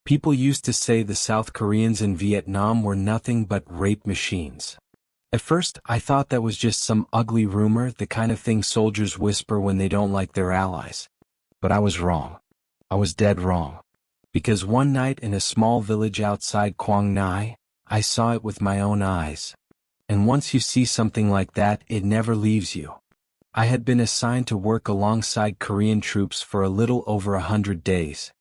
People used to say the South Koreans in Vietnam were nothing but rape machines. At first, I thought that was just some ugly rumor, the kind of thing soldiers whisper when they don't like their allies. But I was wrong. I was dead wrong. Because one night in a small village outside Quảng, Ngãi, I saw it with my own eyes. And once you see something like that, it never leaves you. I had been assigned to work alongside Korean troops for a little over 100 days.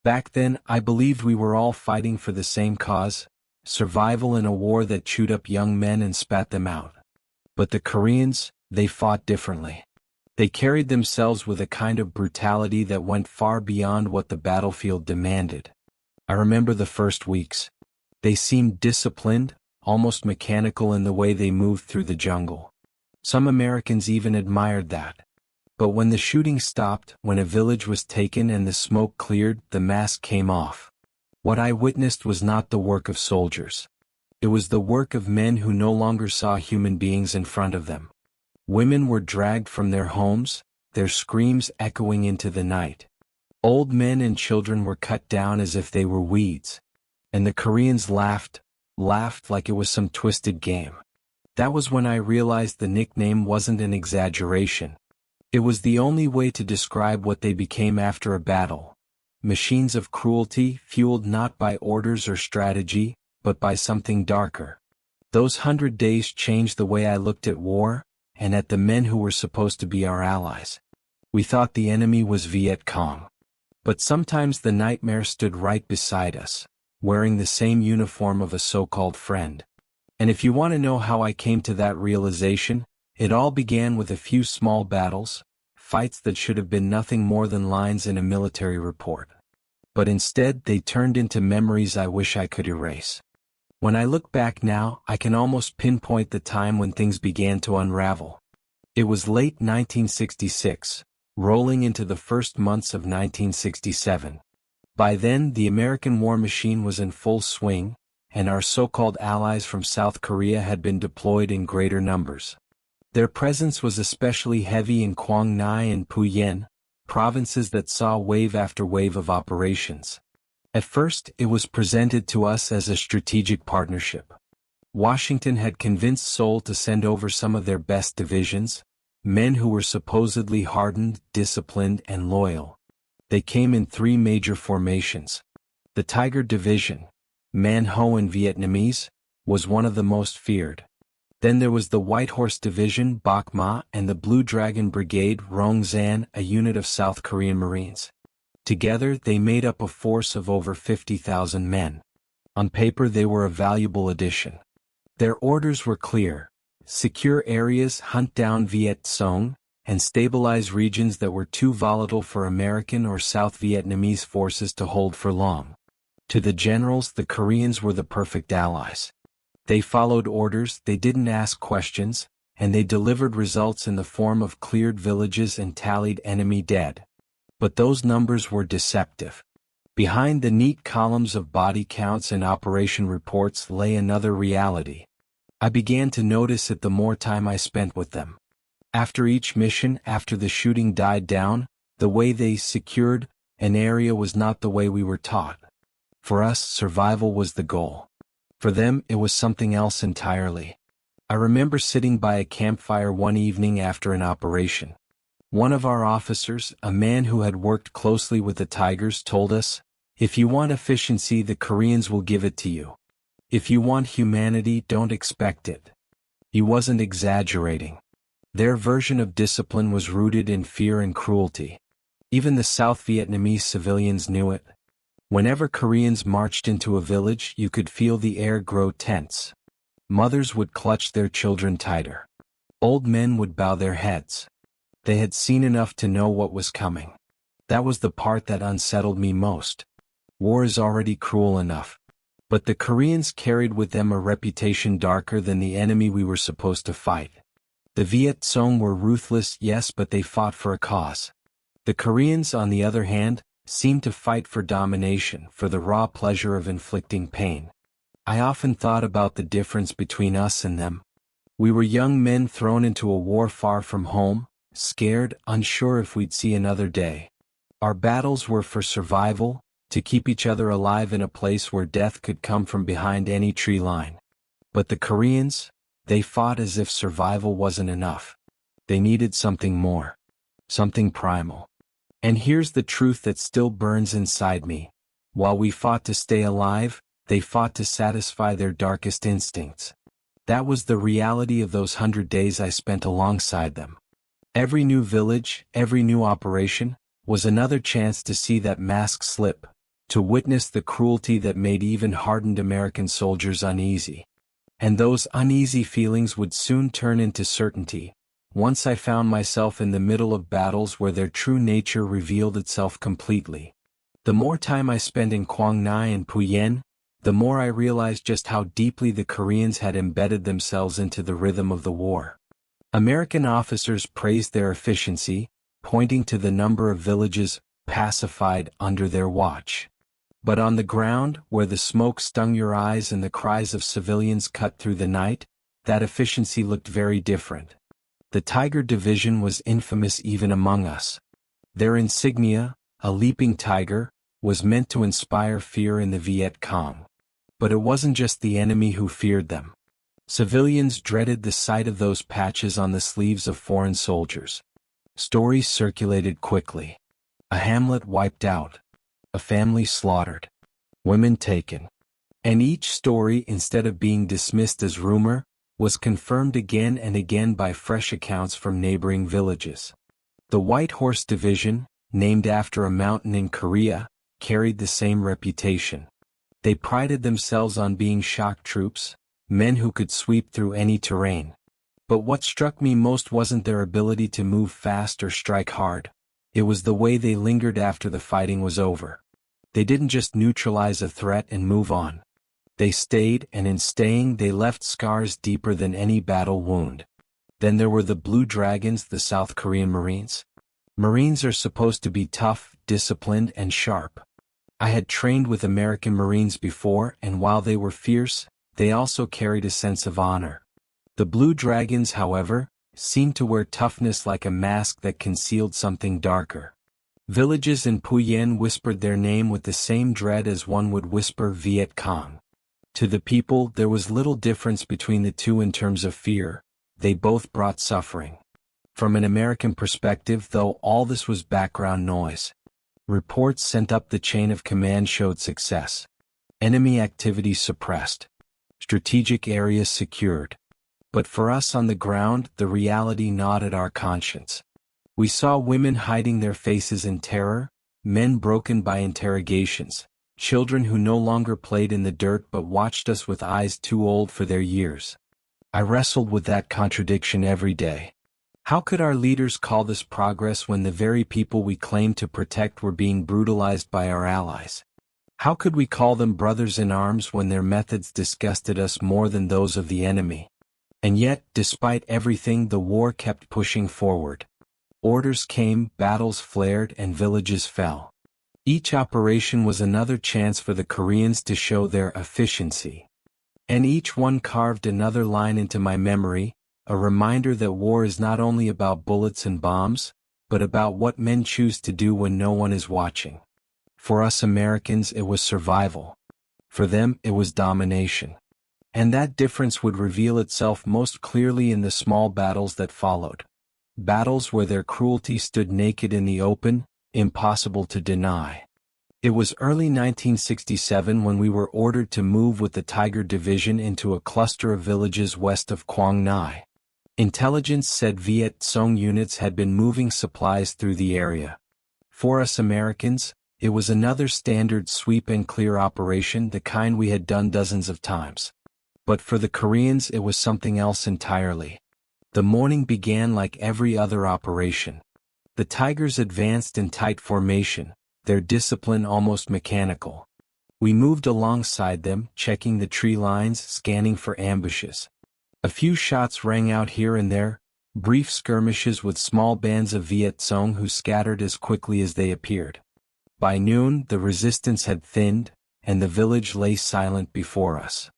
Back then, I believed we were all fighting for the same cause, survival in a war that chewed up young men and spat them out. But the Koreans, they fought differently. They carried themselves with a kind of brutality that went far beyond what the battlefield demanded. I remember the first weeks. They seemed disciplined, almost mechanical in the way they moved through the jungle. Some Americans even admired that. But when the shooting stopped, when a village was taken and the smoke cleared, the mask came off. What I witnessed was not the work of soldiers. It was the work of men who no longer saw human beings in front of them. Women were dragged from their homes, their screams echoing into the night. Old men and children were cut down as if they were weeds. And the Koreans laughed like it was some twisted game. That was when I realized the nickname wasn't an exaggeration. It was the only way to describe what they became after a battle. Machines of cruelty, fueled not by orders or strategy, but by something darker. Those 100 days changed the way I looked at war, and at the men who were supposed to be our allies. We thought the enemy was Viet Cong. But sometimes the nightmare stood right beside us, wearing the same uniform of a so-called friend. And if you want to know how I came to that realization, it all began with a few small battles, fights that should have been nothing more than lines in a military report. But instead they turned into memories I wish I could erase. When I look back now, I can almost pinpoint the time when things began to unravel. It was late 1966, rolling into the first months of 1967. By then, the American war machine was in full swing, and our so-called allies from South Korea had been deployed in greater numbers. Their presence was especially heavy in Quảng, Ngãi and Phu Yen, provinces that saw wave after wave of operations. At first, it was presented to us as a strategic partnership. Washington had convinced Seoul to send over some of their best divisions, men who were supposedly hardened, disciplined, and loyal. They came in 3 major formations. The Tiger Division, Man Ho in Vietnamese, was one of the most feared. Then there was the White Horse Division, Bok Ma, and the Blue Dragon Brigade, Rong Zan, a unit of South Korean Marines. Together, they made up a force of over 50,000 men. On paper, they were a valuable addition. Their orders were clear: secure areas, hunt down Viet Cong, and stabilize regions that were too volatile for American or South Vietnamese forces to hold for long. To the generals, the Koreans were the perfect allies. They followed orders, they didn't ask questions, and they delivered results in the form of cleared villages and tallied enemy dead. But those numbers were deceptive. Behind the neat columns of body counts and operation reports lay another reality. I began to notice it the more time I spent with them. After each mission, after the shooting died down, the way they secured an area was not the way we were taught. For us, survival was the goal. For them, it was something else entirely. I remember sitting by a campfire one evening after an operation. One of our officers, a man who had worked closely with the Tigers, told us, "If you want efficiency, the Koreans will give it to you. If you want humanity, don't expect it." He wasn't exaggerating. Their version of discipline was rooted in fear and cruelty. Even the South Vietnamese civilians knew it. Whenever Koreans marched into a village, you could feel the air grow tense. Mothers would clutch their children tighter. Old men would bow their heads. They had seen enough to know what was coming. That was the part that unsettled me most. War is already cruel enough. But the Koreans carried with them a reputation darker than the enemy we were supposed to fight. The Viet Cong were ruthless, yes, but they fought for a cause. The Koreans, on the other hand, seemed to fight for domination, for the raw pleasure of inflicting pain. I often thought about the difference between us and them. We were young men thrown into a war far from home, scared, unsure if we'd see another day. Our battles were for survival, to keep each other alive in a place where death could come from behind any tree line. But the Koreans, they fought as if survival wasn't enough. They needed something more. Something primal. And here's the truth that still burns inside me. While we fought to stay alive, they fought to satisfy their darkest instincts. That was the reality of those 100 days I spent alongside them. Every new village, every new operation, was another chance to see that mask slip, to witness the cruelty that made even hardened American soldiers uneasy. And those uneasy feelings would soon turn into certainty, once I found myself in the middle of battles where their true nature revealed itself completely. The more time I spent in Quảng Ngãi and Pui, the more I realized just how deeply the Koreans had embedded themselves into the rhythm of the war. American officers praised their efficiency, pointing to the number of villages pacified under their watch. But on the ground, where the smoke stung your eyes and the cries of civilians cut through the night, that efficiency looked very different. The Tiger Division was infamous even among us. Their insignia, a leaping tiger, was meant to inspire fear in the Viet Cong. But it wasn't just the enemy who feared them. Civilians dreaded the sight of those patches on the sleeves of foreign soldiers. Stories circulated quickly. A hamlet wiped out. A family slaughtered. Women taken. And each story, instead of being dismissed as rumor, was confirmed again and again by fresh accounts from neighboring villages. The White Horse Division, named after a mountain in Korea, carried the same reputation. They prided themselves on being shock troops, men who could sweep through any terrain. But what struck me most wasn't their ability to move fast or strike hard. It was the way they lingered after the fighting was over. They didn't just neutralize a threat and move on. They stayed, and in staying they left scars deeper than any battle wound. Then there were the Blue Dragons, the South Korean Marines. Marines are supposed to be tough, disciplined, and sharp. I had trained with American Marines before, and while they were fierce, they also carried a sense of honor. The Blue Dragons, however, seemed to wear toughness like a mask that concealed something darker. Villages in Pui whispered their name with the same dread as one would whisper Viet Cong. To the people, there was little difference between the two in terms of fear. They both brought suffering. From an American perspective, though, all this was background noise. Reports sent up the chain of command showed success. Enemy activity suppressed. Strategic areas secured. But for us on the ground, the reality gnawed at our conscience. We saw women hiding their faces in terror, men broken by interrogations, children who no longer played in the dirt but watched us with eyes too old for their years. I wrestled with that contradiction every day. How could our leaders call this progress when the very people we claimed to protect were being brutalized by our allies? How could we call them brothers in arms when their methods disgusted us more than those of the enemy? And yet, despite everything, the war kept pushing forward. Orders came, battles flared, and villages fell. Each operation was another chance for the Koreans to show their efficiency. And each one carved another line into my memory, a reminder that war is not only about bullets and bombs, but about what men choose to do when no one is watching. For us Americans, it was survival. For them, it was domination. And that difference would reveal itself most clearly in the small battles that followed. Battles where their cruelty stood naked in the open, impossible to deny. It was early 1967 when we were ordered to move with the Tiger Division into a cluster of villages west of Quảng Ngãi. Intelligence said Viet Cong units had been moving supplies through the area. For us Americans, it was another standard sweep and clear operation, the kind we had done dozens of times. But for the Koreans, it was something else entirely. The morning began like every other operation. The Tigers advanced in tight formation, their discipline almost mechanical. We moved alongside them, checking the tree lines, scanning for ambushes. A few shots rang out here and there, brief skirmishes with small bands of Viet Cong who scattered as quickly as they appeared. By noon, the resistance had thinned, and the village lay silent before us.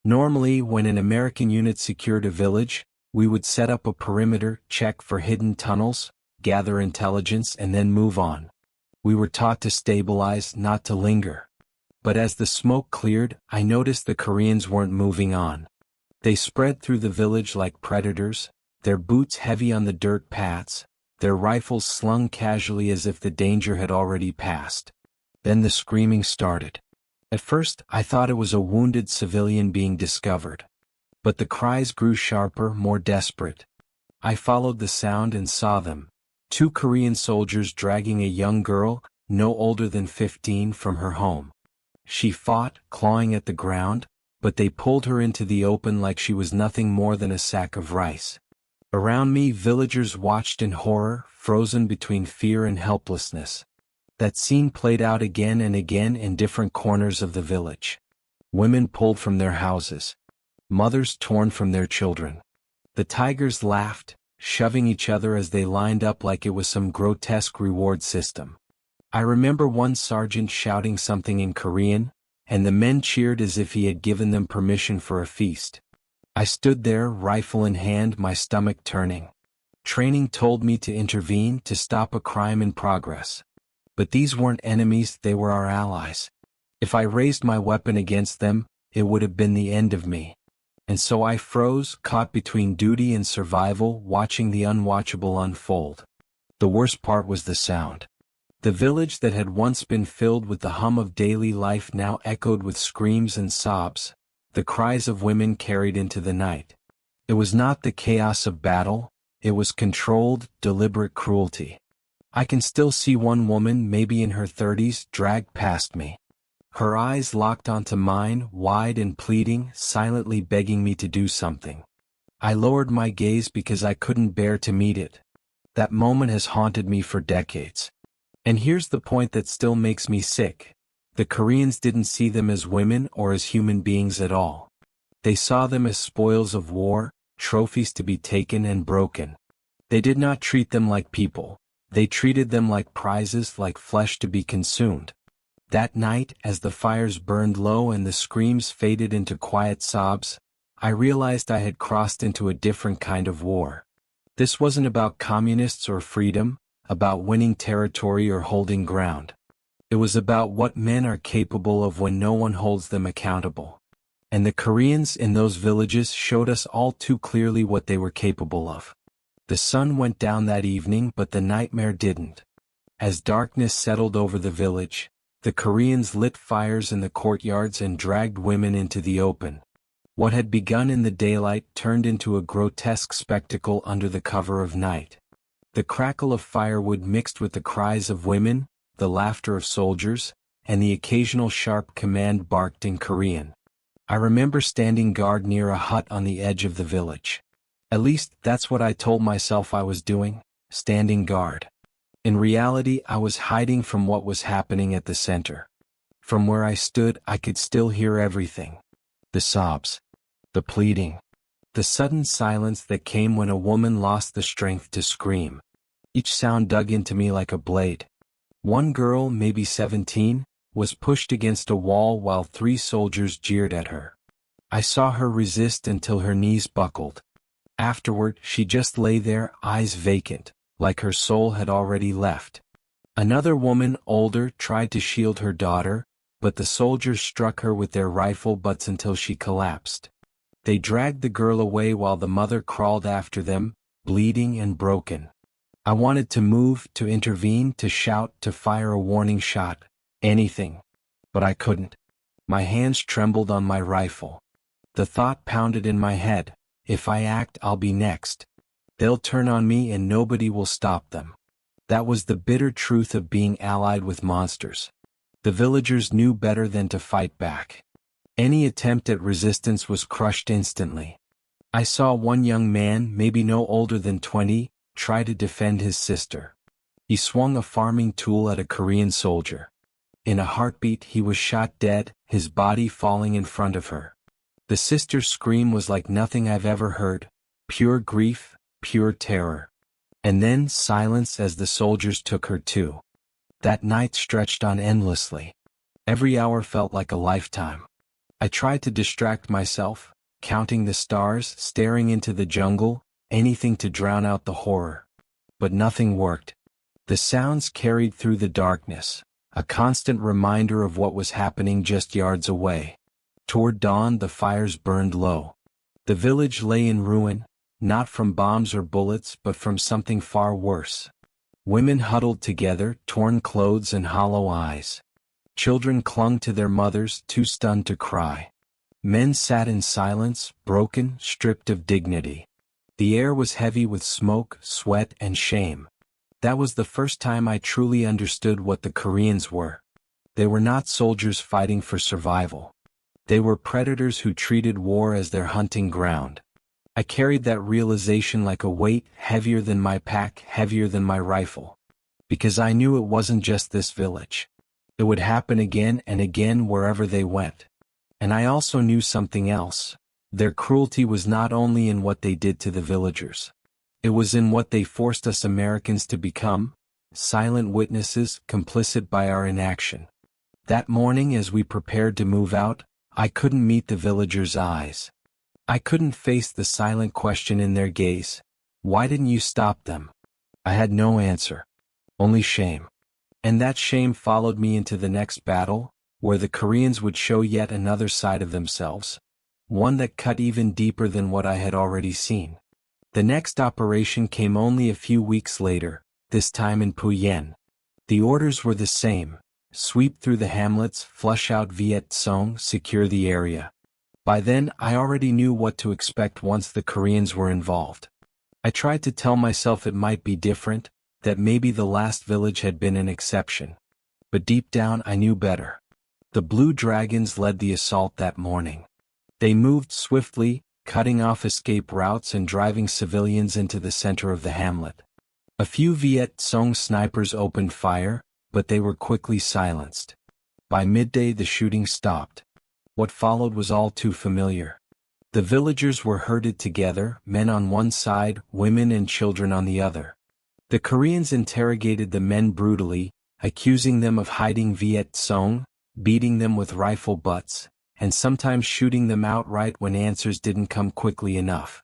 Normally, when an American unit secured a village, we would set up a perimeter, check for hidden tunnels, gather intelligence, and then move on. We were taught to stabilize, not to linger. But as the smoke cleared, I noticed the Koreans weren't moving on. They spread through the village like predators, their boots heavy on the dirt paths, their rifles slung casually as if the danger had already passed. Then the screaming started. At first, I thought it was a wounded civilian being discovered. But the cries grew sharper, more desperate. I followed the sound and saw them. 2 Korean soldiers dragging a young girl, no older than 15, from her home. She fought, clawing at the ground, but they pulled her into the open like she was nothing more than a sack of rice. Around me, villagers watched in horror, frozen between fear and helplessness. That scene played out again and again in different corners of the village. Women pulled from their houses. Mothers torn from their children. The tigers laughed, shoving each other as they lined up like it was some grotesque reward system. I remember one sergeant shouting something in Korean, and the men cheered as if he had given them permission for a feast. I stood there, rifle in hand, my stomach turning. Training told me to intervene, to stop a crime in progress. But these weren't enemies, they were our allies. If I raised my weapon against them, it would have been the end of me. And so I froze, caught between duty and survival, watching the unwatchable unfold. The worst part was the sound. The village that had once been filled with the hum of daily life now echoed with screams and sobs, the cries of women carried into the night. It was not the chaos of battle, it was controlled, deliberate cruelty. I can still see one woman, maybe in her 30s, dragged past me. Her eyes locked onto mine, wide and pleading, silently begging me to do something. I lowered my gaze because I couldn't bear to meet it. That moment has haunted me for decades. And here's the point that still makes me sick. The Koreans didn't see them as women or as human beings at all. They saw them as spoils of war, trophies to be taken and broken. They did not treat them like people. They treated them like prizes, like flesh to be consumed. That night, as the fires burned low and the screams faded into quiet sobs, I realized I had crossed into a different kind of war. This wasn't about communists or freedom, about winning territory or holding ground. It was about what men are capable of when no one holds them accountable. And the Koreans in those villages showed us all too clearly what they were capable of. The sun went down that evening, but the nightmare didn't. As darkness settled over the village, the Koreans lit fires in the courtyards and dragged women into the open. What had begun in the daylight turned into a grotesque spectacle under the cover of night. The crackle of firewood mixed with the cries of women, the laughter of soldiers, and the occasional sharp command barked in Korean. I remember standing guard near a hut on the edge of the village. At least, that's what I told myself I was doing, standing guard. In reality, I was hiding from what was happening at the center. From where I stood, I could still hear everything. The sobs. The pleading. The sudden silence that came when a woman lost the strength to scream. Each sound dug into me like a blade. One girl, maybe 17, was pushed against a wall while 3 soldiers jeered at her. I saw her resist until her knees buckled. Afterward, she just lay there, eyes vacant, like her soul had already left. Another woman, older, tried to shield her daughter, but the soldiers struck her with their rifle butts until she collapsed. They dragged the girl away while the mother crawled after them, bleeding and broken. I wanted to move, to intervene, to shout, to fire a warning shot, anything. But I couldn't. My hands trembled on my rifle. The thought pounded in my head, if I act, I'll be next. They'll turn on me and nobody will stop them. That was the bitter truth of being allied with monsters. The villagers knew better than to fight back. Any attempt at resistance was crushed instantly. I saw one young man, maybe no older than 20, try to defend his sister. He swung a farming tool at a Korean soldier. In a heartbeat, he was shot dead, his body falling in front of her. The sister's scream was like nothing I've ever heard, pure grief, pure terror. And then silence as the soldiers took her too. That night stretched on endlessly. Every hour felt like a lifetime. I tried to distract myself, counting the stars, staring into the jungle, anything to drown out the horror. But nothing worked. The sounds carried through the darkness, a constant reminder of what was happening just yards away. Toward dawn the fires burned low. The village lay in ruin, not from bombs or bullets but from something far worse. Women huddled together, torn clothes and hollow eyes. Children clung to their mothers, too stunned to cry. Men sat in silence, broken, stripped of dignity. The air was heavy with smoke, sweat and shame. That was the first time I truly understood what the Koreans were. They were not soldiers fighting for survival. They were predators who treated war as their hunting ground. I carried that realization like a weight, heavier than my pack, heavier than my rifle. Because I knew it wasn't just this village. It would happen again and again wherever they went. And I also knew something else. Their cruelty was not only in what they did to the villagers. It was in what they forced us Americans to become, silent witnesses, complicit by our inaction. That morning as we prepared to move out, I couldn't meet the villagers' eyes. I couldn't face the silent question in their gaze. Why didn't you stop them? I had no answer. Only shame. And that shame followed me into the next battle, where the Koreans would show yet another side of themselves. One that cut even deeper than what I had already seen. The next operation came only a few weeks later, this time in Puyen. The orders were the same. Sweep through the hamlets, flush out Viet Cong, secure the area. By then, I already knew what to expect once the Koreans were involved. I tried to tell myself it might be different, that maybe the last village had been an exception. But deep down I knew better. The Blue Dragons led the assault that morning. They moved swiftly, cutting off escape routes and driving civilians into the center of the hamlet. A few Viet Cong snipers opened fire, but they were quickly silenced. By midday the shooting stopped. What followed was all too familiar. The villagers were herded together, men on one side, women and children on the other. The Koreans interrogated the men brutally, accusing them of hiding Viet Cong, beating them with rifle butts, and sometimes shooting them outright when answers didn't come quickly enough.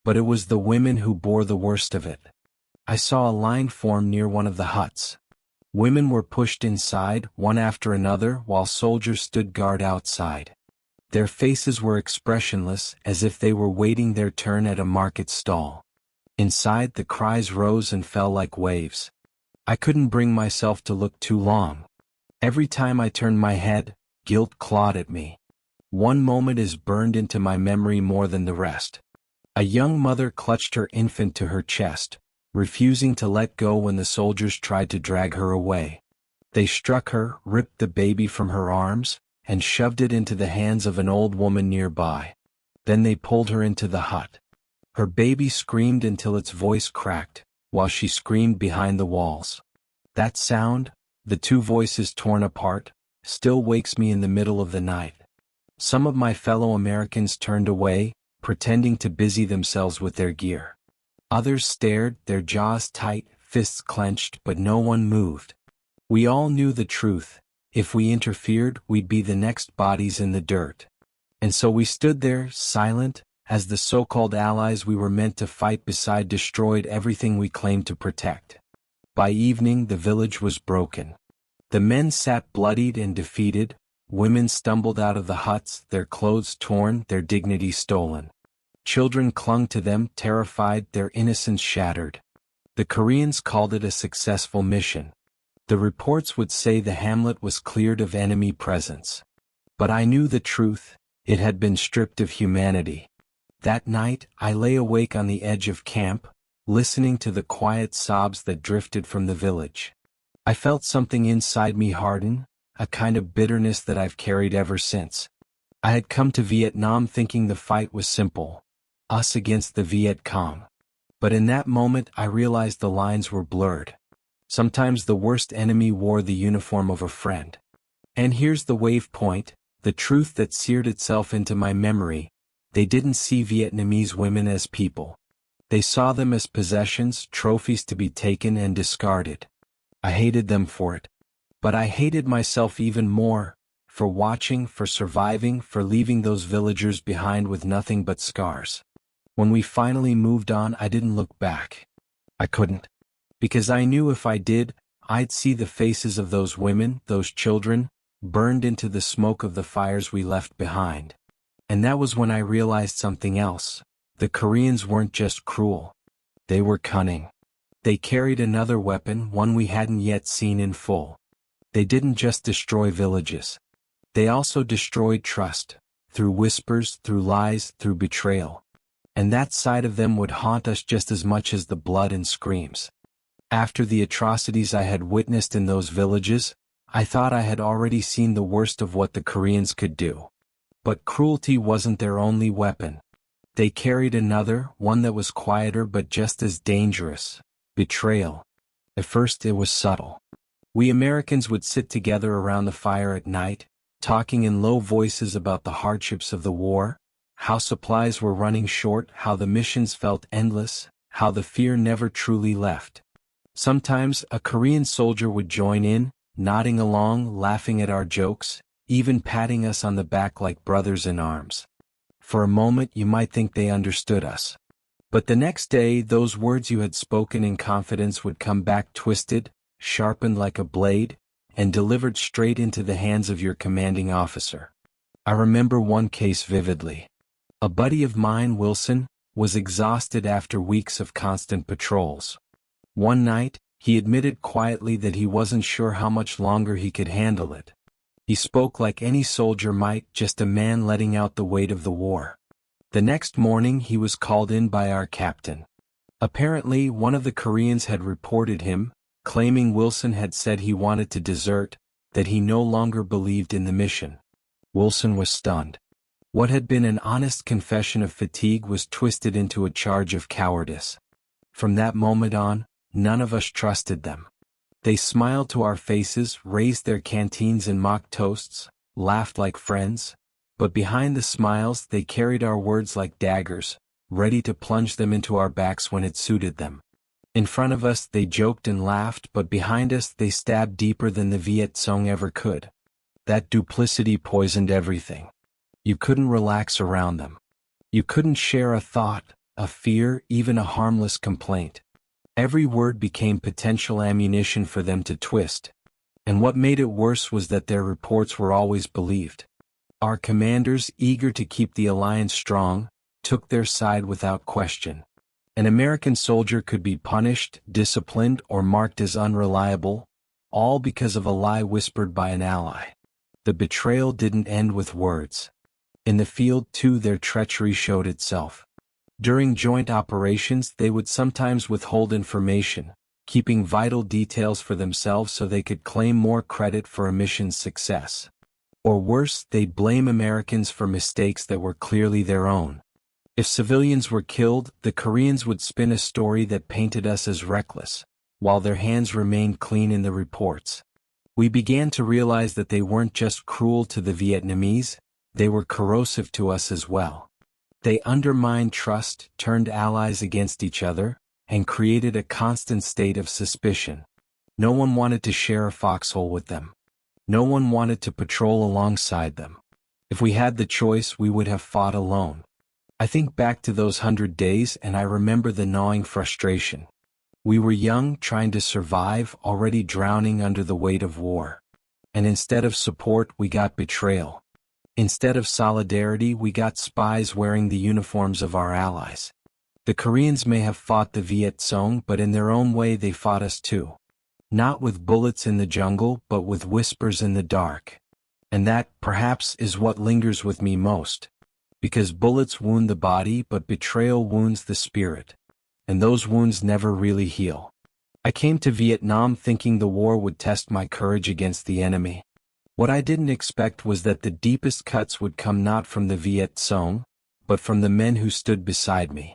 But it was the women who bore the worst of it. I saw a line form near one of the huts. Women were pushed inside, one after another, while soldiers stood guard outside. Their faces were expressionless, as if they were waiting their turn at a market stall. Inside, the cries rose and fell like waves. I couldn't bring myself to look too long. Every time I turned my head, guilt clawed at me. One moment is burned into my memory more than the rest. A young mother clutched her infant to her chest, refusing to let go when the soldiers tried to drag her away. They struck her, ripped the baby from her arms, and shoved it into the hands of an old woman nearby. Then they pulled her into the hut. Her baby screamed until its voice cracked, while she screamed behind the walls. That sound, the two voices torn apart, still wakes me in the middle of the night. Some of my fellow Americans turned away, pretending to busy themselves with their gear. Others stared, their jaws tight, fists clenched, but no one moved. We all knew the truth. If we interfered, we'd be the next bodies in the dirt. And so we stood there, silent, as the so-called allies we were meant to fight beside destroyed everything we claimed to protect. By evening the village was broken. The men sat bloodied and defeated, women stumbled out of the huts, their clothes torn, their dignity stolen. Children clung to them, terrified, their innocence shattered. The Koreans called it a successful mission. The reports would say the hamlet was cleared of enemy presence. But I knew the truth, it had been stripped of humanity. That night, I lay awake on the edge of camp, listening to the quiet sobs that drifted from the village. I felt something inside me harden, a kind of bitterness that I've carried ever since. I had come to Vietnam thinking the fight was simple. Us against the Viet Cong. But in that moment I realized the lines were blurred. Sometimes the worst enemy wore the uniform of a friend. And here's the wave point, the truth that seared itself into my memory. They didn't see Vietnamese women as people. They saw them as possessions, trophies to be taken and discarded. I hated them for it. But I hated myself even more, for watching, for surviving, for leaving those villagers behind with nothing but scars. When we finally moved on, I didn't look back. I couldn't. Because I knew if I did, I'd see the faces of those women, those children, burned into the smoke of the fires we left behind. And that was when I realized something else. The Koreans weren't just cruel. They were cunning. They carried another weapon, one we hadn't yet seen in full. They didn't just destroy villages. They also destroyed trust, through whispers, through lies, through betrayal. And that side of them would haunt us just as much as the blood and screams. After the atrocities I had witnessed in those villages, I thought I had already seen the worst of what the Koreans could do. But cruelty wasn't their only weapon. They carried another, one that was quieter but just as dangerous: betrayal. At first it was subtle. We Americans would sit together around the fire at night, talking in low voices about the hardships of the war, how supplies were running short, how the missions felt endless, how the fear never truly left. Sometimes a Korean soldier would join in, nodding along, laughing at our jokes, even patting us on the back like brothers in arms. For a moment you might think they understood us. But the next day those words you had spoken in confidence would come back twisted, sharpened like a blade, and delivered straight into the hands of your commanding officer. I remember one case vividly. A buddy of mine, Wilson, was exhausted after weeks of constant patrols. One night, he admitted quietly that he wasn't sure how much longer he could handle it. He spoke like any soldier might, just a man letting out the weight of the war. The next morning he was called in by our captain. Apparently one of the Koreans had reported him, claiming Wilson had said he wanted to desert, that he no longer believed in the mission. Wilson was stunned. What had been an honest confession of fatigue was twisted into a charge of cowardice. From that moment on, none of us trusted them. They smiled to our faces, raised their canteens and mock toasts, laughed like friends, but behind the smiles they carried our words like daggers, ready to plunge them into our backs when it suited them. In front of us they joked and laughed, but behind us they stabbed deeper than the Viet Cong ever could. That duplicity poisoned everything. You couldn't relax around them. You couldn't share a thought, a fear, even a harmless complaint. Every word became potential ammunition for them to twist. And what made it worse was that their reports were always believed. Our commanders, eager to keep the alliance strong, took their side without question. An American soldier could be punished, disciplined, or marked as unreliable, all because of a lie whispered by an ally. The betrayal didn't end with words. In the field, too, their treachery showed itself. During joint operations, they would sometimes withhold information, keeping vital details for themselves so they could claim more credit for a mission's success. Or worse, they'd blame Americans for mistakes that were clearly their own. If civilians were killed, the Koreans would spin a story that painted us as reckless, while their hands remained clean in the reports. We began to realize that they weren't just cruel to the Vietnamese, they were corrosive to us as well. They undermined trust, turned allies against each other, and created a constant state of suspicion. No one wanted to share a foxhole with them. No one wanted to patrol alongside them. If we had the choice, we would have fought alone. I think back to those 100 days and I remember the gnawing frustration. We were young, trying to survive, already drowning under the weight of war. And instead of support, we got betrayal. Instead of solidarity, we got spies wearing the uniforms of our allies. The Koreans may have fought the Viet Cong, but in their own way they fought us too. Not with bullets in the jungle, but with whispers in the dark. And that, perhaps, is what lingers with me most. Because bullets wound the body, but betrayal wounds the spirit. And those wounds never really heal. I came to Vietnam thinking the war would test my courage against the enemy. What I didn't expect was that the deepest cuts would come not from the Viet Cong, but from the men who stood beside me.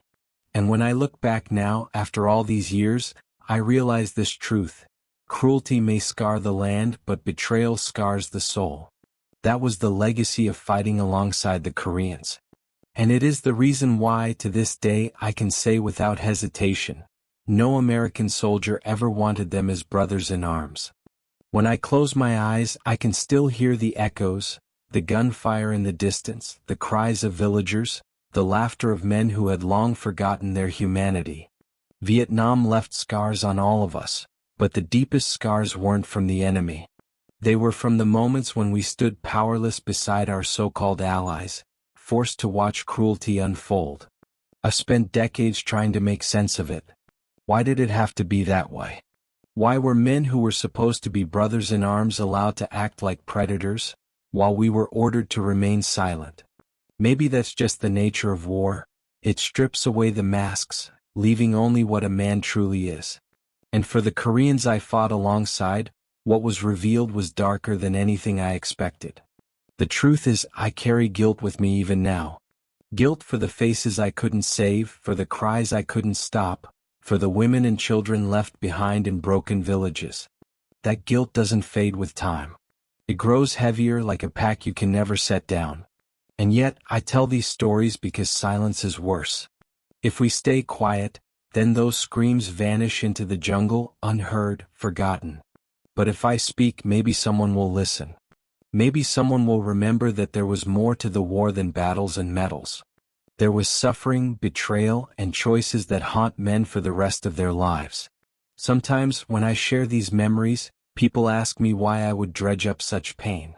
And when I look back now, after all these years, I realize this truth. Cruelty may scar the land, but betrayal scars the soul. That was the legacy of fighting alongside the Koreans. And it is the reason why, to this day, I can say without hesitation, no American soldier ever wanted them as brothers in arms. When I close my eyes, I can still hear the echoes, the gunfire in the distance, the cries of villagers, the laughter of men who had long forgotten their humanity. Vietnam left scars on all of us, but the deepest scars weren't from the enemy. They were from the moments when we stood powerless beside our so-called allies, forced to watch cruelty unfold. I've spent decades trying to make sense of it. Why did it have to be that way? Why were men who were supposed to be brothers in arms allowed to act like predators, while we were ordered to remain silent? Maybe that's just the nature of war. It strips away the masks, leaving only what a man truly is. And for the Koreans I fought alongside, what was revealed was darker than anything I expected. The truth is, I carry guilt with me even now. Guilt for the faces I couldn't save, for the cries I couldn't stop, for the women and children left behind in broken villages. That guilt doesn't fade with time. It grows heavier like a pack you can never set down. And yet, I tell these stories because silence is worse. If we stay quiet, then those screams vanish into the jungle, unheard, forgotten. But if I speak, maybe someone will listen. Maybe someone will remember that there was more to the war than battles and medals. There was suffering, betrayal, and choices that haunt men for the rest of their lives. Sometimes, when I share these memories, people ask me why I would dredge up such pain.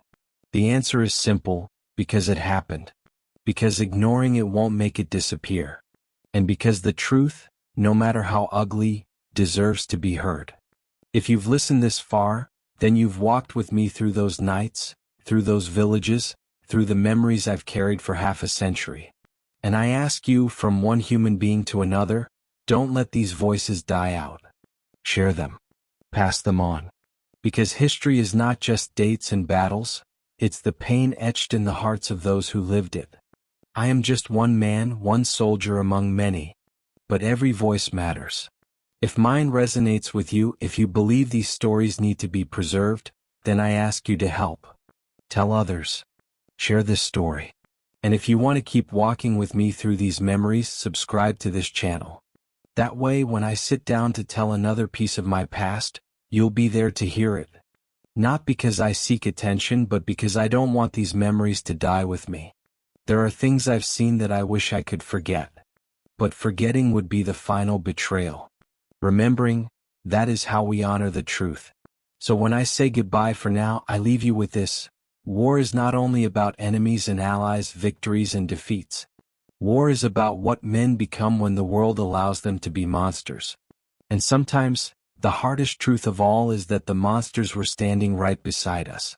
The answer is simple: because it happened. Because ignoring it won't make it disappear. And because the truth, no matter how ugly, deserves to be heard. If you've listened this far, then you've walked with me through those nights, through those villages, through the memories I've carried for half a century. And I ask you, from one human being to another, don't let these voices die out. Share them. Pass them on. Because history is not just dates and battles, it's the pain etched in the hearts of those who lived it. I am just one man, one soldier among many. But every voice matters. If mine resonates with you, if you believe these stories need to be preserved, then I ask you to help. Tell others. Share this story. And if you want to keep walking with me through these memories, subscribe to this channel. That way, when I sit down to tell another piece of my past, you'll be there to hear it. Not because I seek attention, but because I don't want these memories to die with me. There are things I've seen that I wish I could forget. But forgetting would be the final betrayal. Remembering, that is how we honor the truth. So when I say goodbye for now, I leave you with this. War is not only about enemies and allies, victories and defeats. War is about what men become when the world allows them to be monsters. And sometimes, the hardest truth of all is that the monsters were standing right beside us.